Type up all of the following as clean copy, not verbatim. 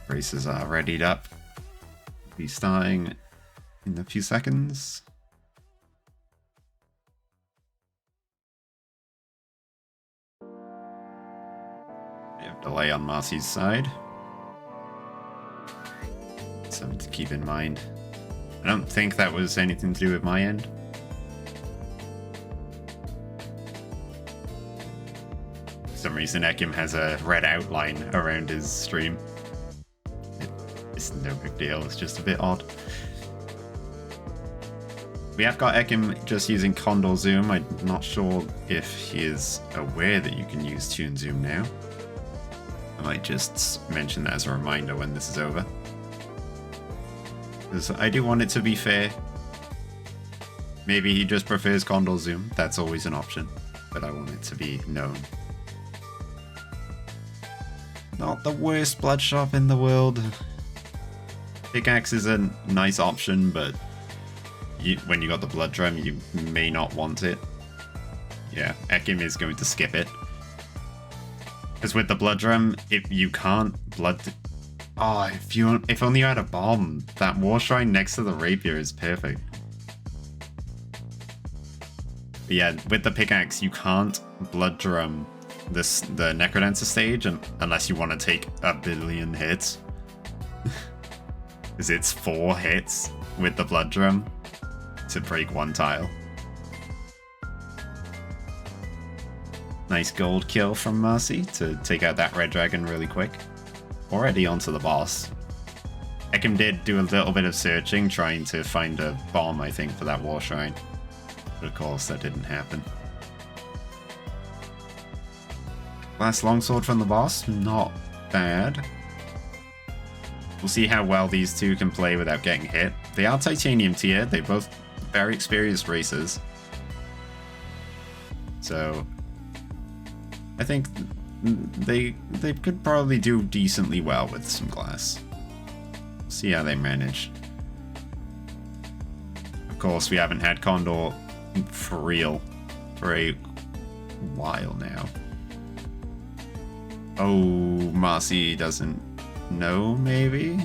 Races are readied up. Be starting in a few seconds. We have delay on Maurcyu's side. Something to keep in mind. I don't think that was anything to do with my end. For some reason, Ekim has a red outline around his stream. It's no big deal, it's just a bit odd. We have got Ekim just using CoNDOR Zoom. I'm not sure if he is aware that you can use Toon Zoom now. I might just mention that as a reminder when this is over. Because I do want it to be fair. Maybe he just prefers CoNDOR Zoom. That's always an option. But I want it to be known. Not the worst blood shop in the world. Pickaxe is a nice option, but when you got the blood drum, you may not want it. Yeah, Ekim is going to skip it. Because with the blood drum, if you can't blood... Oh, if only you had a bomb. That war shrine next to the rapier is perfect. But yeah, with the pickaxe, you can't blood drum the Necrodancer stage unless you want to take a billion hits. Because it's 4 hits with the blood drum to break 1 tile. Nice gold kill from Maurcyu to take out that red dragon really quick. Already onto the boss. Ekim did do a little bit of searching, trying to find a bomb, I think, for that war shrine. But of course, that didn't happen. Last longsword from the boss, not bad. We'll see how well these two can play without getting hit. They are titanium tier, they're both very experienced racers. So I think they could probably do decently well with some glass. See how they manage. Of course, we haven't had CoNDOR for real for a while now. Oh, Maurcyu doesn't know, maybe?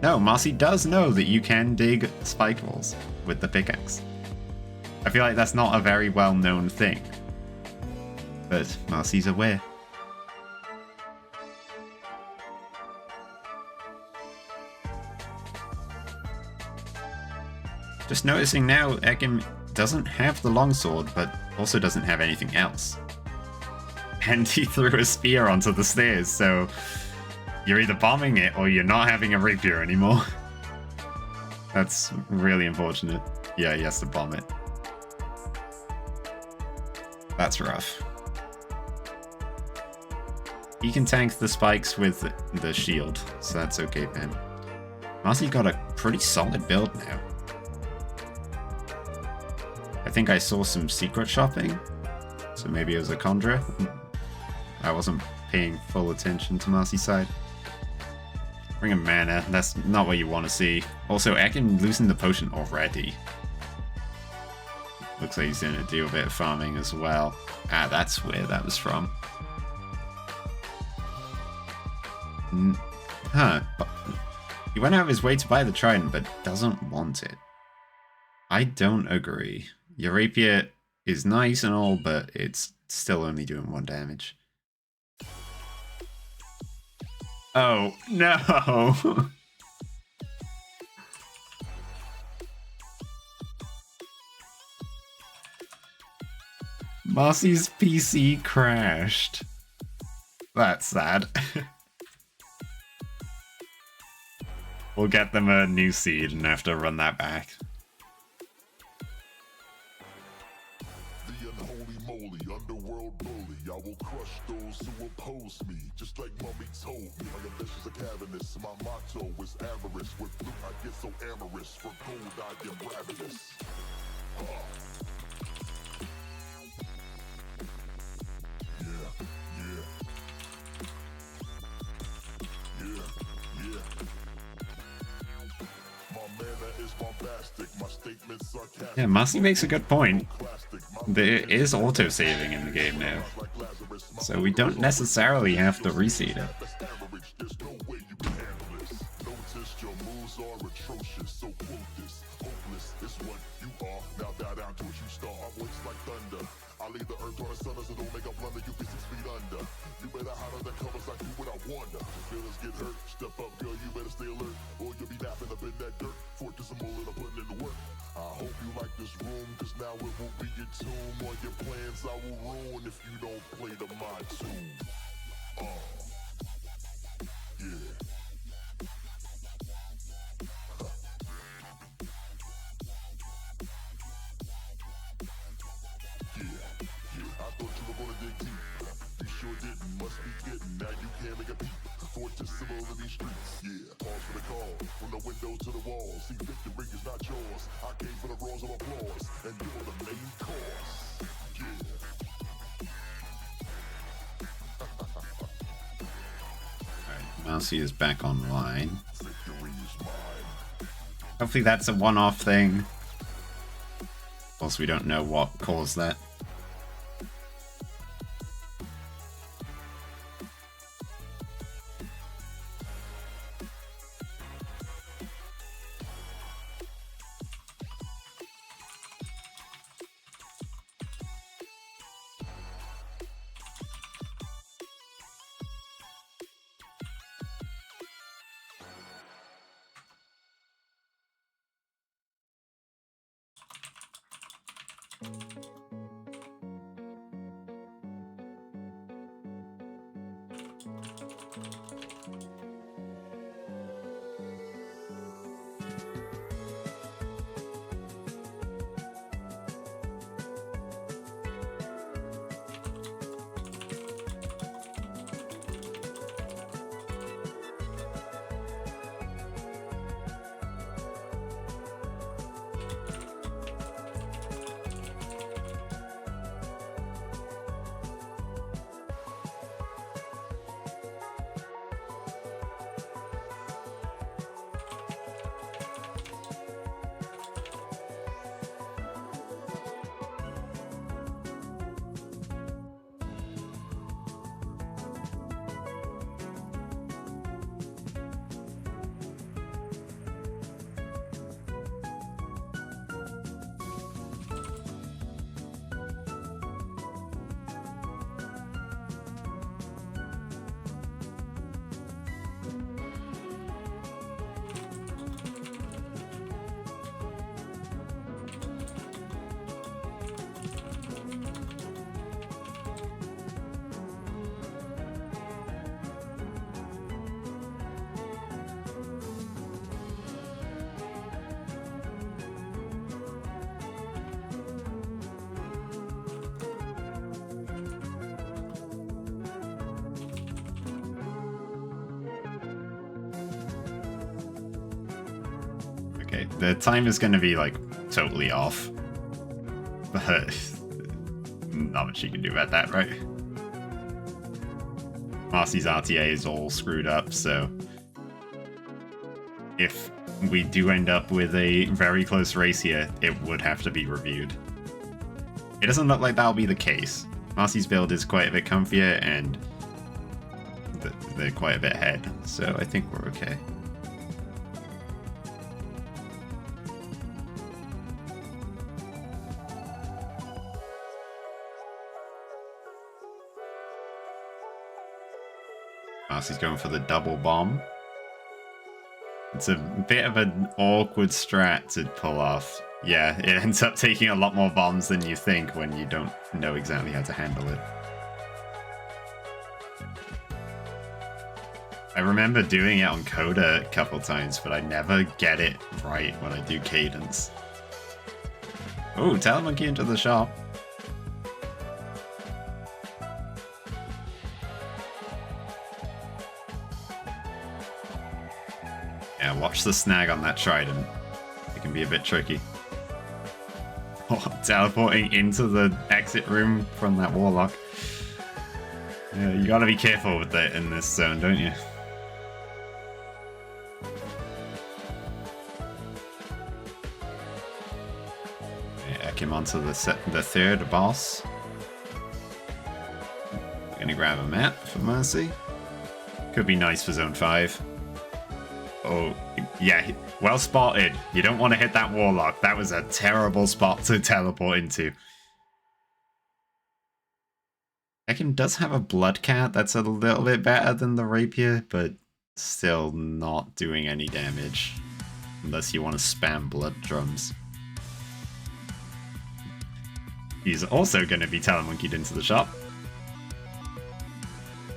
No, Maurcyu does know that you can dig spike walls with the pickaxe. I feel like that's not a very well-known thing. But Maurcyu's aware. Just noticing now, Ekim doesn't have the longsword, but also doesn't have anything else. And he threw a spear onto the stairs, so you're either bombing it or you're not having a rapier anymore. That's really unfortunate. Yeah, he has to bomb it. That's rough. He can tank the spikes with the shield, so that's okay, man. Maurcyu got a pretty solid build now. I think I saw some secret shopping, so maybe it was a conjurer. I wasn't paying full attention to Maurcyu's side. Bring a mana, that's not what you want to see. Also, Ekim losing the potion already. Looks like he's going to do a bit of farming as well. Ah, that's where that was from. Huh. He went out of his way to buy the trident, but doesn't want it. I don't agree. Your rapier is nice and all, but it's still only doing 1 damage. Oh, no! Maurcyu's PC crashed. That's sad. We'll get them a new seed and have to run that back. The unholy moly, underworld bully. I will crush those who oppose me, just like mommy told me. My ambitions are cavernous, my motto is avarice. With blue I get so amorous, for gold I am ravenous. Yeah, Maurcyu makes a good point. There is auto-saving in the game now, so we don't necessarily have to reseed it. Step up, girl, you better stay alert, or you'll be napping up in that dirt. Fortress and mullet are putting in the work. I hope you like this room, cause now it will be your tomb. All your plans I will ruin if you don't play to my tune. Yeah. I thought you were gonna dig deep. You sure didn't, must be kidding. Now you can't make a peep. Fortress symbol of these streets. Yeah, pause for the call. From the window to the wall. See, victory is not yours. I came for the roars of applause, and you're the main cause. Yeah. Maurcyu is back online. Victory is mine. Hopefully that's a one-off thing. Also, we don't know what caused that. Okay, the time is going to be like totally off, but not much you can do about that, right? Maurcyu's RTA is all screwed up, so if we do end up with a very close race here, it would have to be reviewed. It doesn't look like that'll be the case. Maurcyu's build is quite a bit comfier, and they're quite a bit ahead, so I think we're okay. Maurcyu's going for the double bomb. It's a bit of an awkward strat to pull off. Yeah, it ends up taking a lot more bombs than you think when you don't know exactly how to handle it. I remember doing it on CoNDOR a couple times, but I never get it right when I do cadence. Oh, Telemonkey into the shop. Yeah, watch the snag on that trident. It can be a bit tricky. Oh, teleporting into the exit room from that warlock. Yeah, you gotta be careful with that in this zone, don't you? Yeah, Ekim onto the third boss. We're gonna grab a map for Maurcyu. Could be nice for zone 5. Oh, yeah, well spotted. You don't want to hit that warlock. That was a terrible spot to teleport into. Ekim does have a blood cat that's a little bit better than the rapier, but Still not doing any damage. Unless you want to spam blood drums. He's also going to be Telemonkeyed into the shop.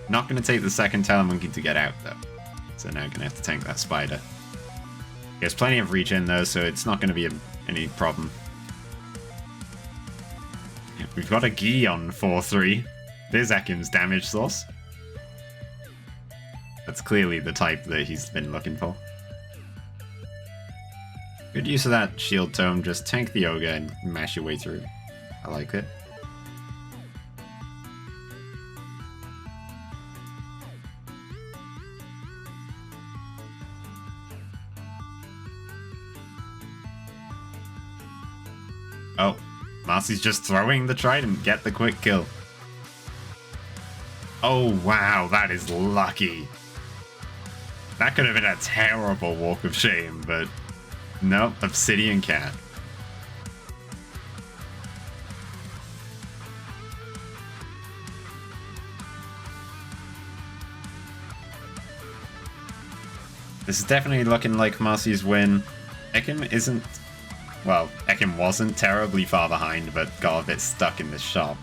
Not going to take the second Telemonkey to get out, though. So now going to have to tank that spider. He has plenty of regen, though, so it's not going to be any problem. We've got a Gi on 4-3. There's Ekim's damage source. That's clearly the type that he's been looking for. Good use of that shield tome. Just tank the Ogre and mash your way through. I like it. Oh, Maurcyu's just throwing the trident. Get the quick kill. Oh, wow, that is lucky. That could have been a terrible walk of shame, but nope, Obsidian Cat. This is definitely looking like Maurcyu's win. Ekim isn't... Well, Ekim wasn't terribly far behind, but got a bit stuck in this shop.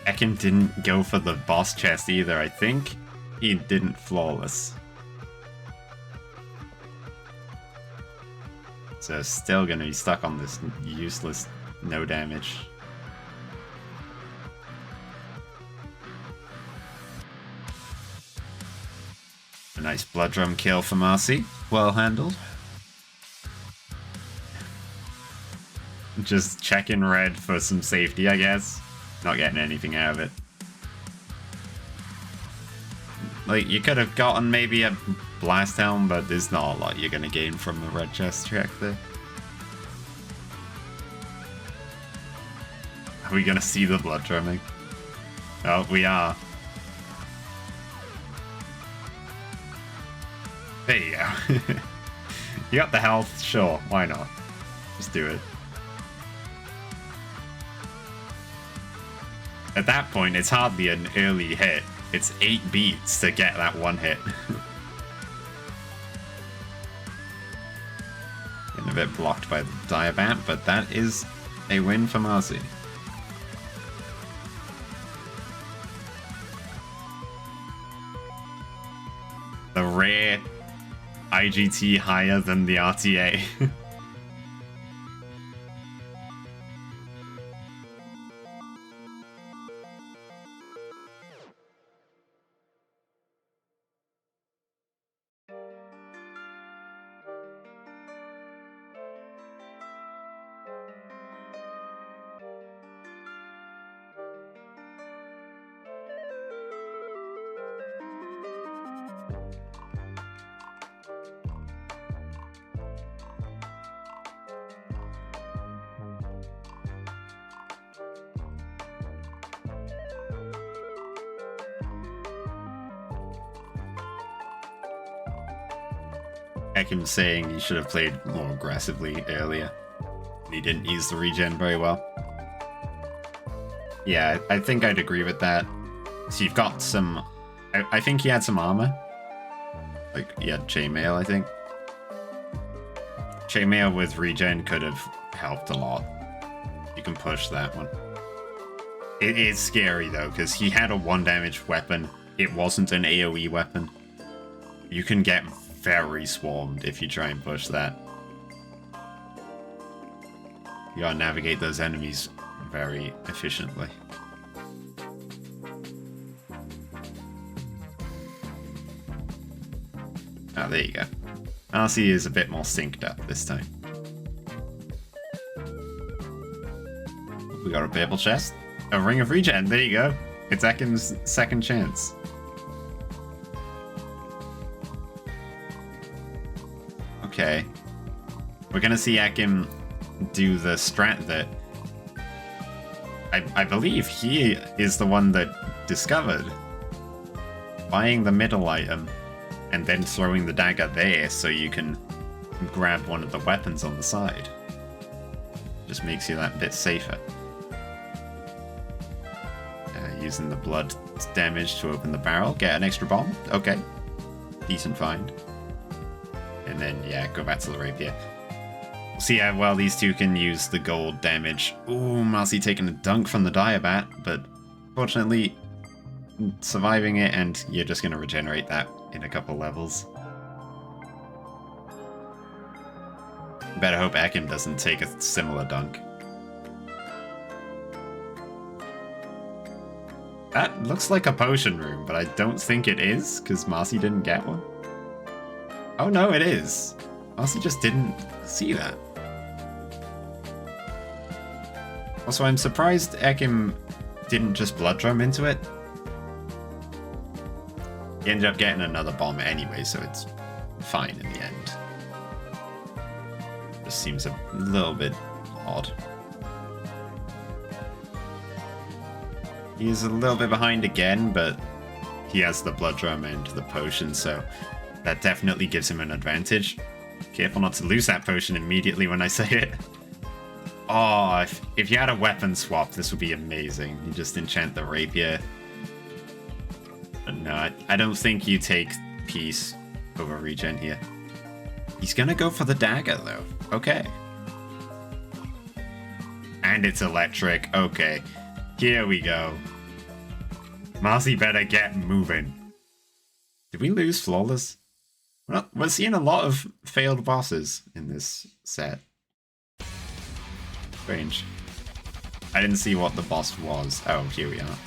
Ekim didn't go for the boss chest either. I think he didn't flawless. So still gonna be stuck on this useless no damage. A nice blood drum kill for Maurcyu. Well handled. Just checking red for some safety, I guess. Not getting anything out of it. Like, you could have gotten maybe a blast helm, but there's not a lot you're going to gain from the red chest check there. Are we going to see the blood drumming? Oh, we are. There you go. You got the health? Sure, why not? Just do it. At that point, it's hardly an early hit. It's 8 beats to get that one hit. Getting a bit blocked by the Diabat, but that is a win for Maurcyu. The rare IGT higher than the RTA. Ekim saying he should have played more aggressively earlier. He didn't use the regen very well. Yeah, I think I'd agree with that. So you've got some... I think he had some armor. Like, he had chainmail, I think. Chainmail with regen could have helped a lot. You can push that one. It is scary, though, because he had a 1 damage weapon. It wasn't an AoE weapon. You can get very swarmed if you try and push that. You gotta navigate those enemies very efficiently. Oh, there you go. Maurcyu is a bit more synced up this time. We got a purple chest. A ring of regen, there you go. It's Ekim's second chance. Okay. We're gonna see Ekim do the strat that I believe he is the one that discovered. Buying the middle item and then throwing the dagger there so you can grab one of the weapons on the side. Just makes you that bit safer. Using the blood damage to open the barrel, get an extra bomb. Okay. Decent find. And then, yeah, go back to the rapier. So yeah, well, these two can use the gold damage. Ooh, Maurcyu taking a dunk from the Diabat, but fortunately surviving it, and you're just going to regenerate that in a couple levels. Better hope Ekim doesn't take a similar dunk. That looks like a potion room, but I don't think it is, because Maurcyu didn't get one. Oh no, it is. Maurcyu just didn't see that. Also, I'm surprised Ekim didn't just blood drum into it. He ended up getting another bomb anyway, so it's fine in the end. Just seems a little bit odd. He is a little bit behind again, but he has the blood drum and the potion, so that definitely gives him an advantage. Careful not to lose that potion immediately when I say it. Oh, if you had a weapon swap, this would be amazing. You just enchant the rapier. But no, I don't think you take peace over regen here. He's gonna go for the dagger, though. Okay. And it's electric. Okay. Here we go. Maurcyu better get moving. Did we lose Flawless? Well, we're seeing a lot of failed bosses in this set. Strange. I didn't see what the boss was. Oh, here we are.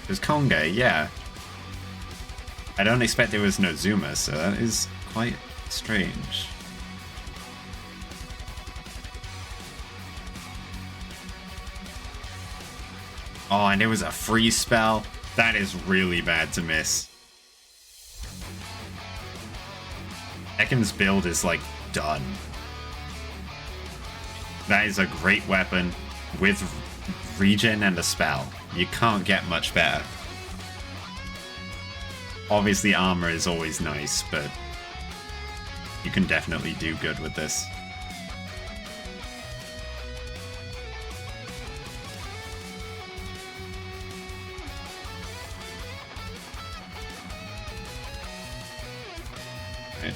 It was Konge, yeah. I don't expect it was Nozuma, so that is quite strange. Oh, and it was a free spell. That is really bad to miss. Ekim's build is, like, done. That is a great weapon with regen and a spell. You can't get much better. Obviously, armor is always nice, but you can definitely do good with this.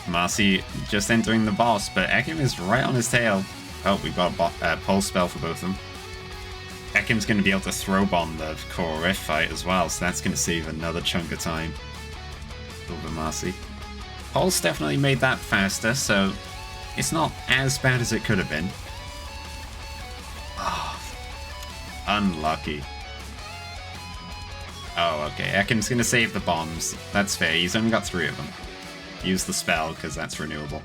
Maurcyu just entering the boss, but Ekim is right on his tail. Oh, we've got a pulse spell for both of them. Ekim's going to be able to throw bomb the core rift fight as well, so that's going to save another chunk of time over Maurcyu. Pulse definitely made that faster, so it's not as bad as it could have been. Oh, unlucky. Oh, okay. Ekim's going to save the bombs. That's fair. He's only got 3 of them. Use the spell, because that's renewable.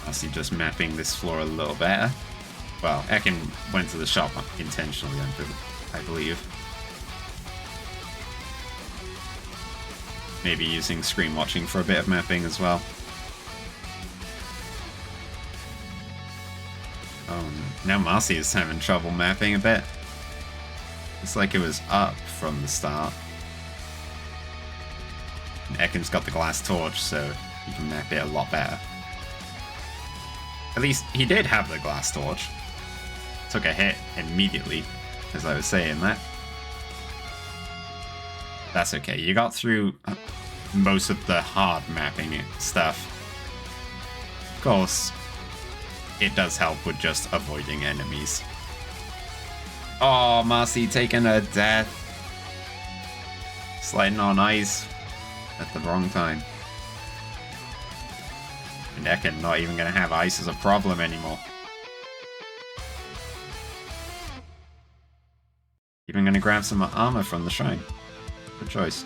Maurcyu just mapping this floor a little better. Well, Ekim went to the shop intentionally, I believe. Maybe using screen watching for a bit of mapping as well. Oh, now Maurcyu is having trouble mapping a bit. It's like it was up from the start. And Ekim's got the glass torch, so he can map it a lot better. At least he did have the glass torch. Took a hit immediately, as I was saying that. That's okay, you got through most of the hard mapping stuff. Of course, it does help with just avoiding enemies. Oh, Maurcyu taking a death. Sliding on ice at the wrong time. And Ekim not even going to have ice as a problem anymore. Even going to grab some armor from the shrine. Good choice.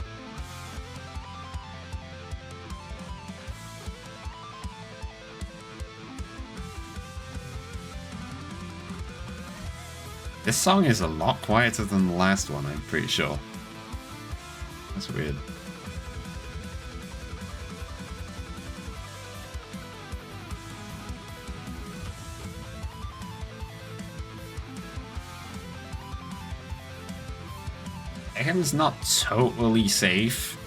This song is a lot quieter than the last one, I'm pretty sure. That's weird. Ekim's not totally safe,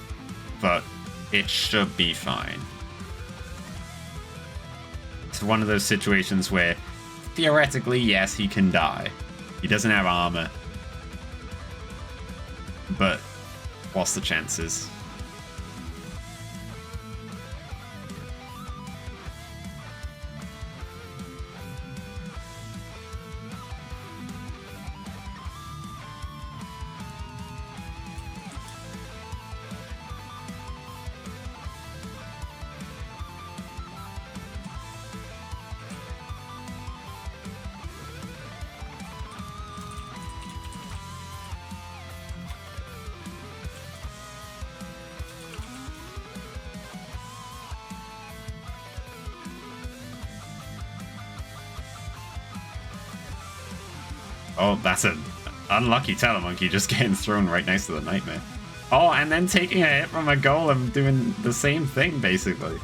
but it should be fine. It's one of those situations where, theoretically, yes, he can die. He doesn't have armor. But what's the chances? Oh, that's an unlucky Telemonkey just getting thrown right next to the Nightmare. Oh, and then taking a hit from a Golem doing the same thing, basically.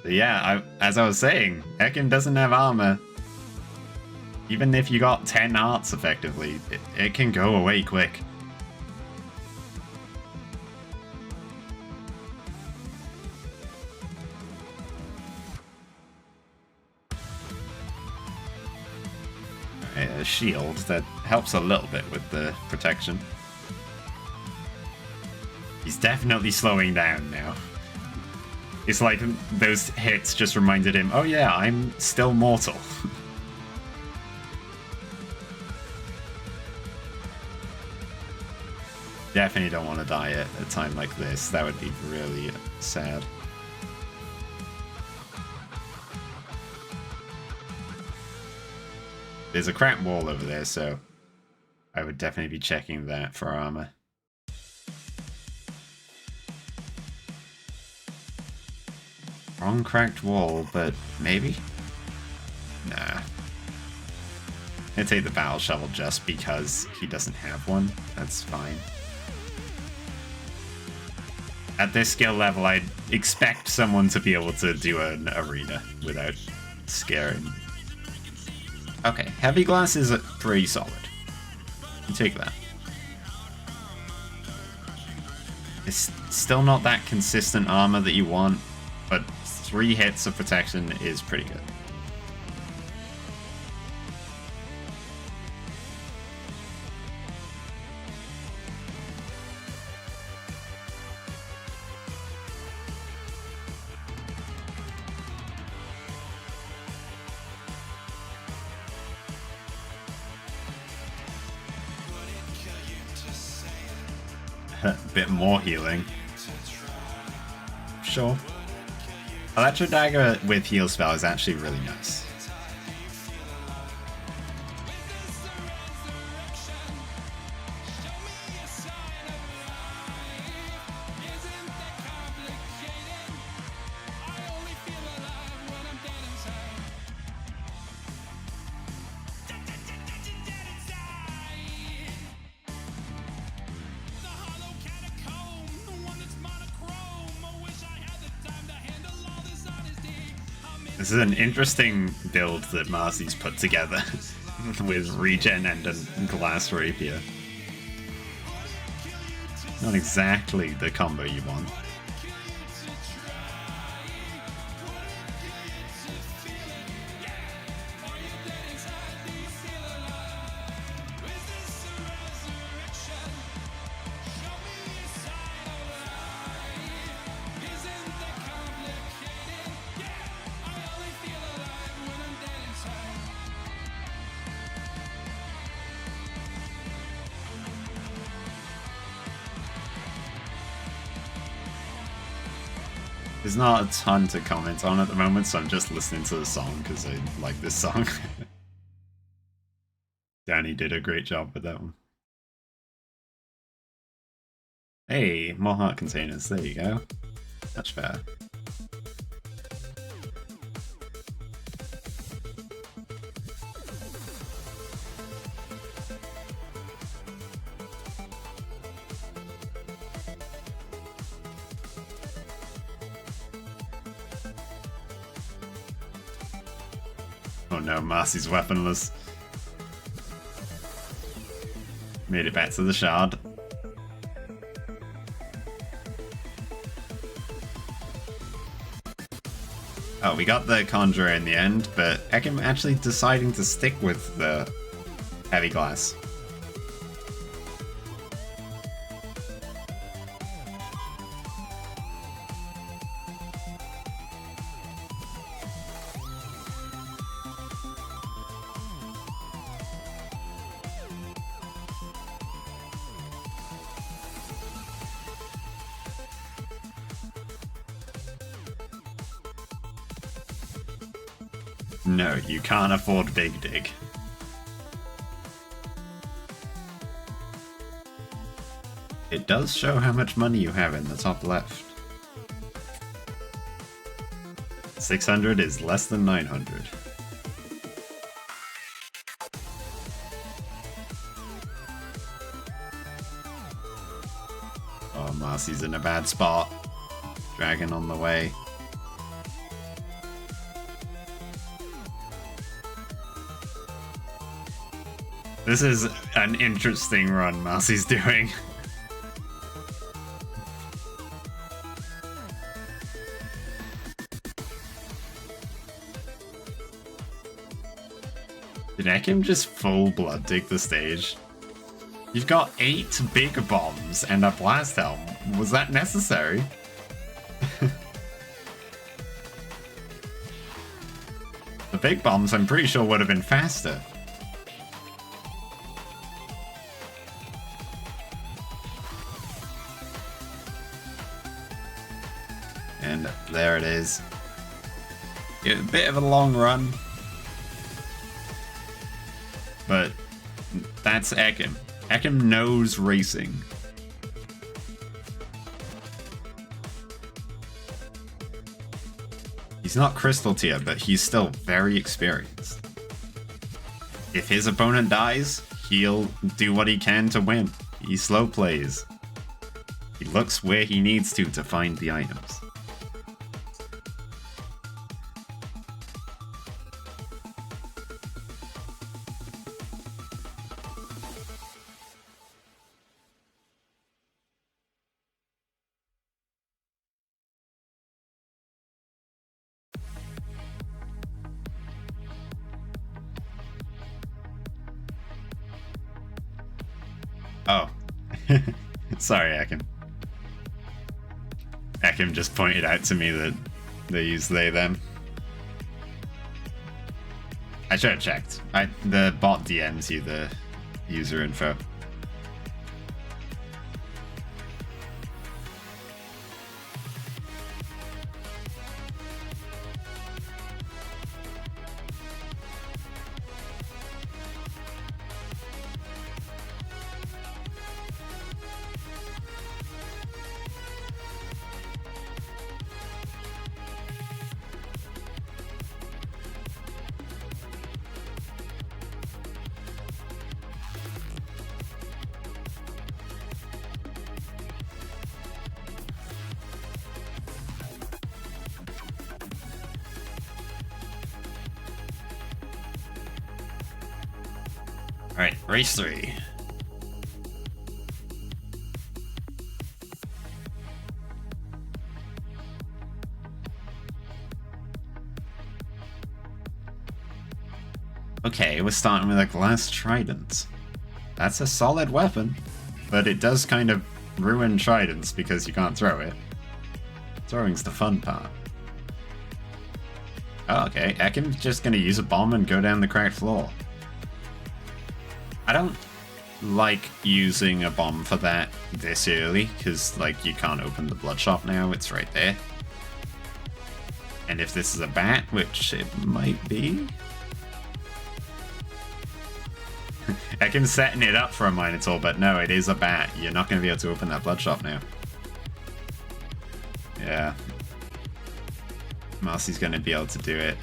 But yeah, as I was saying, Ekim doesn't have armor. Even if you got 10 hearts, effectively, it can go away quick. A shield that helps a little bit with the protection. He's definitely slowing down now. It's like those hits just reminded him, oh yeah, I'm still mortal. Definitely don't want to die at a time like this. That would be really sad. There's a cracked wall over there, so I would definitely be checking that for armor. Wrong cracked wall, but maybe? Nah. I'd take the battle shovel just because he doesn't have one. That's fine. At this skill level, I'd expect someone to be able to do an arena without scaring. Okay, heavy glass is pretty solid. You take that. It's still not that consistent armor that you want, but 3 hits of protection is pretty good. A bit more healing. Sure. Electro Dagger with heal spell is actually really nice. This is an interesting build that Marcy's put together with regen and a glass rapier. Not exactly the combo you want. There's not a ton to comment on at the moment, so I'm just listening to the song because I like this song. Danny did a great job with that one. Hey, more heart containers, there you go. Much better. Oh no, Marcy's weaponless. Made it back to the shard. Oh, we got the Conjurer in the end, but Ekim actually deciding to stick with the heavy glass. No, you can't afford Big Dig. It does show how much money you have in the top left. 600 is less than 900. Oh, Marcy's in a bad spot. Dragon on the way. This is an interesting run Marcy's doing. Did Ekim just full blood dig the stage? You've got 8 big bombs and a blast helm. Was that necessary? The big bombs I'm pretty sure would have been faster. And there it is. Yeah, a bit of a long run. But that's Ekim. Ekim knows racing. He's not Crystal tier, but he's still very experienced. If his opponent dies, he'll do what he can to win. He slow plays. He looks where he needs to find the items. Oh. Sorry, Ekim. Ekim just pointed out to me that they use they, them. I should have checked. The bot DMs you the user info. Alright, race 3. Okay, we're starting with a glass trident. That's a solid weapon, but it does kind of ruin tridents because you can't throw it. Throwing's the fun part. Oh, okay, Ekim's just gonna use a bomb and go down the cracked floor. I don't like using a bomb for that this early, because, like, you can't open the blood shop now, it's right there. And if this is a bat, which it might be... Ekim's setting it up for a Minotaur, but no, it is a bat. You're not going to be able to open that blood shop now. Yeah. Marcy's going to be able to do it.